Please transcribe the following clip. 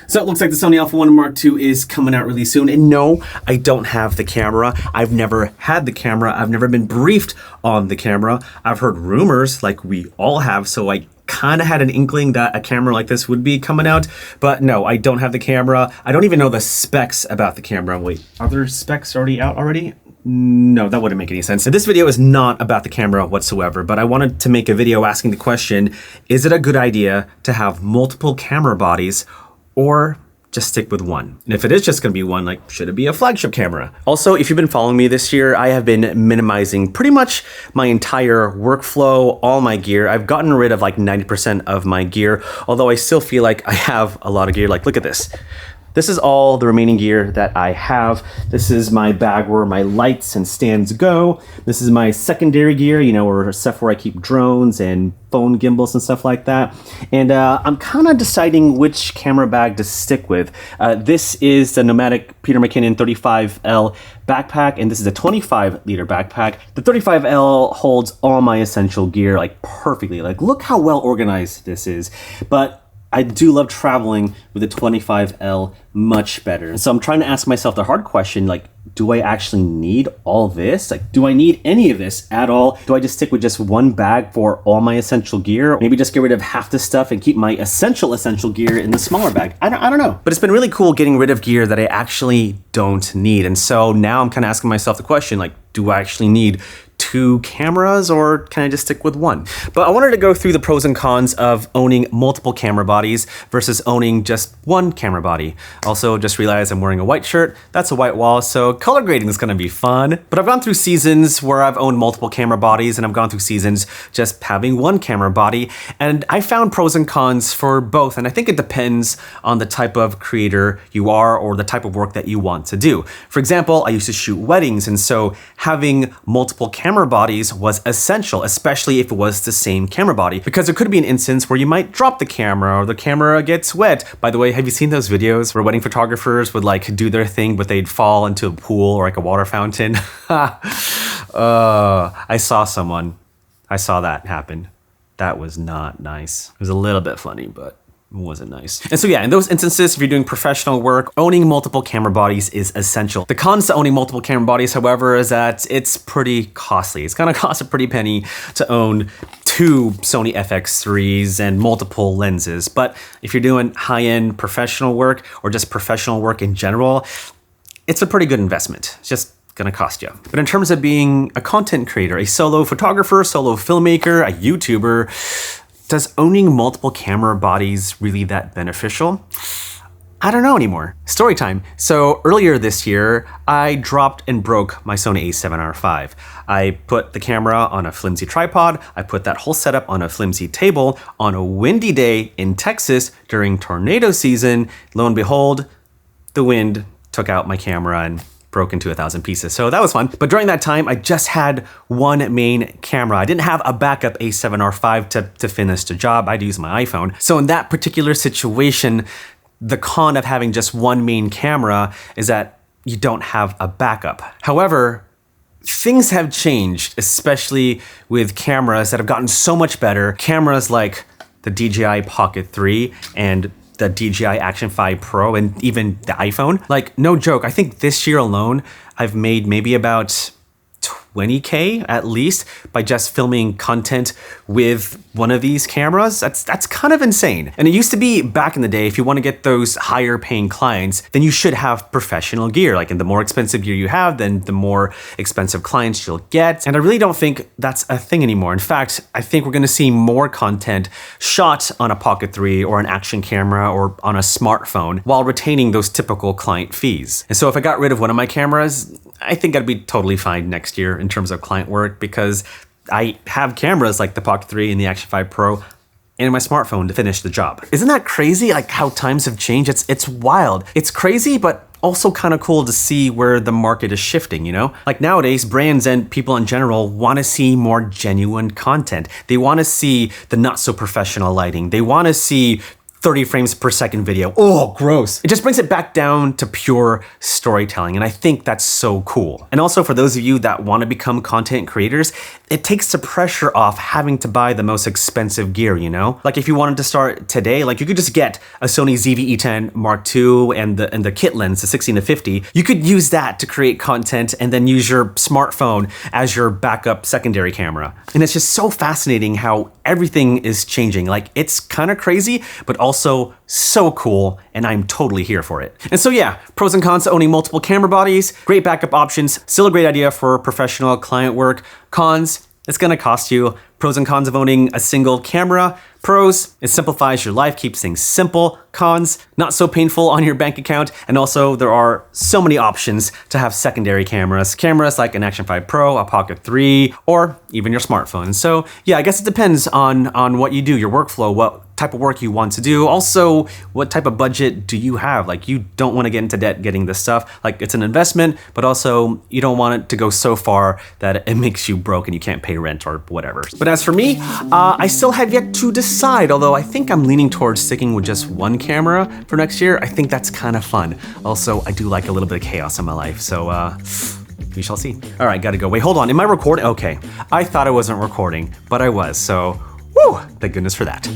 So it looks like the Sony Alpha 1 Mark II is coming out really soon. And no, I don't have the camera. I've never had the camera. I've never been briefed on the camera. I've heard rumors like we all have. So I kind of had an inkling that a camera like this would be coming out. But no, I don't have the camera. I don't even know the specs about the camera. Wait, are there specs already out already? No, that wouldn't make any sense. So this video is not about the camera whatsoever, but I wanted to make a video asking the question, is it a good idea to have multiple camera bodies or just stick with one? And if it is just gonna be one, like, should it be a flagship camera? Also, if you've been following me this year, I have been minimizing pretty much my entire workflow, all my gear. I've gotten rid of like 90% of my gear, although I still feel like I have a lot of gear. Like, look at this. This is all the remaining gear that I have. This is my bag where my lights and stands go. This is my secondary gear, you know, or stuff where I keep drones and phone gimbals and stuff like that. And I'm kind of deciding which camera bag to stick with. This is the Nomadic Peter McKinnon 35L backpack, and this is a 25-liter backpack. The 35L holds all my essential gear like perfectly. Like, look how well organized this is. But I do love traveling with the 25L much better. So I'm trying to ask myself the hard question, like, do I actually need all this? Like, do I need any of this at all? Do I just stick with just one bag for all my essential gear? Maybe just get rid of half the stuff and keep my essential gear in the smaller bag. I don't know. But it's been really cool getting rid of gear that I actually don't need. And so now I'm kind of asking myself the question, like, do I actually need two cameras or can I just stick with one? But I wanted to go through the pros and cons of owning multiple camera bodies versus owning just one camera body. Also, just realized I'm wearing a white shirt. That's a white wall, so color grading is gonna be fun. But I've gone through seasons where I've owned multiple camera bodies, and I've gone through seasons just having one camera body, and I found pros and cons for both. And I think it depends on the type of creator you are or the type of work that you want to do. For example, I used to shoot weddings, and so having multiple camera bodies was essential, especially if it was the same camera body, because there could be an instance where you might drop the camera or the camera gets wet. By the way, have you seen those videos where wedding photographers would like do their thing, but they'd fall into a pool or like a water fountain? I saw that happen. That was not nice. It was a little bit funny, but wasn't nice. And so yeah, in those instances, if you're doing professional work, owning multiple camera bodies is essential. The cons to owning multiple camera bodies, however, is that it's pretty costly. It's gonna cost a pretty penny to own two Sony FX3s and multiple lenses. But if you're doing high-end professional work or just professional work in general, it's a pretty good investment. It's just gonna cost you. But in terms of being a content creator, a solo photographer, solo filmmaker, a YouTuber, does owning multiple camera bodies really that beneficial? I don't know anymore. Story time. So earlier this year, I dropped and broke my Sony a7R5. I put the camera on a flimsy tripod. I put that whole setup on a flimsy table on a windy day in Texas during tornado season. Lo and behold, the wind took out my camera and broke into 1,000 pieces. So that was fun. But during that time, I just had one main camera. I didn't have a backup A7R5 to finish the job. I'd use my iPhone. So in that particular situation, the con of having just one main camera is that you don't have a backup. However, things have changed, especially with cameras that have gotten so much better. Cameras like the DJI Pocket 3 and the DJI Action 5 Pro and even the iPhone. Like, no joke, I think this year alone, I've made maybe about 20K at least by just filming content with one of these cameras. That's kind of insane. And it used to be back in the day, if you want to get those higher paying clients, then you should have professional gear. Like, and the more expensive gear you have, then the more expensive clients you'll get. And I really don't think that's a thing anymore. In fact, I think we're going to see more content shot on a Pocket 3 or an action camera or on a smartphone while retaining those typical client fees. And so if I got rid of one of my cameras, I think I'd be totally fine next year in terms of client work, because I have cameras like the Pocket 3 and the Action 5 Pro and my smartphone to finish the job. Isn't that crazy? Like, how times have changed. It's wild. It's crazy, but also kind of cool to see where the market is shifting, you know? Like, nowadays, brands and people in general want to see more genuine content. They want to see the not so professional lighting. They want to see 30 frames per second video. Oh, gross. It just brings it back down to pure storytelling, and I think that's so cool. And also for those of you that want to become content creators, it takes the pressure off having to buy the most expensive gear, you know? Like if you wanted to start today, like you could just get a Sony ZV-E10 Mark II and the kit lens, the 16 to 50. You could use that to create content and then use your smartphone as your backup secondary camera. And it's just so fascinating how everything is changing. Like it's kind of crazy, but also so cool, and I'm totally here for it. And so yeah, pros and cons to owning multiple camera bodies, great backup options, still a great idea for professional client work. Cons, it's gonna cost you. Pros and cons of owning a single camera. Pros, it simplifies your life, keeps things simple. Cons, not so painful on your bank account. And also there are so many options to have secondary cameras. Cameras like an Action 5 Pro, a Pocket 3, or even your smartphone. So yeah, I guess it depends on what you do, your workflow, what type of work you want to do. Also, what type of budget do you have? Like you don't want to get into debt getting this stuff. Like it's an investment, but also you don't want it to go so far that it makes you broke and you can't pay rent or whatever. But as for me, I still have yet to decide, although I think I'm leaning towards sticking with just one camera for next year. I think that's kind of fun. Also, I do like a little bit of chaos in my life, so we shall see. All right, gotta go. Wait, hold on. Am I recording? Okay. I thought I wasn't recording, but I was, so woo, thank goodness for that.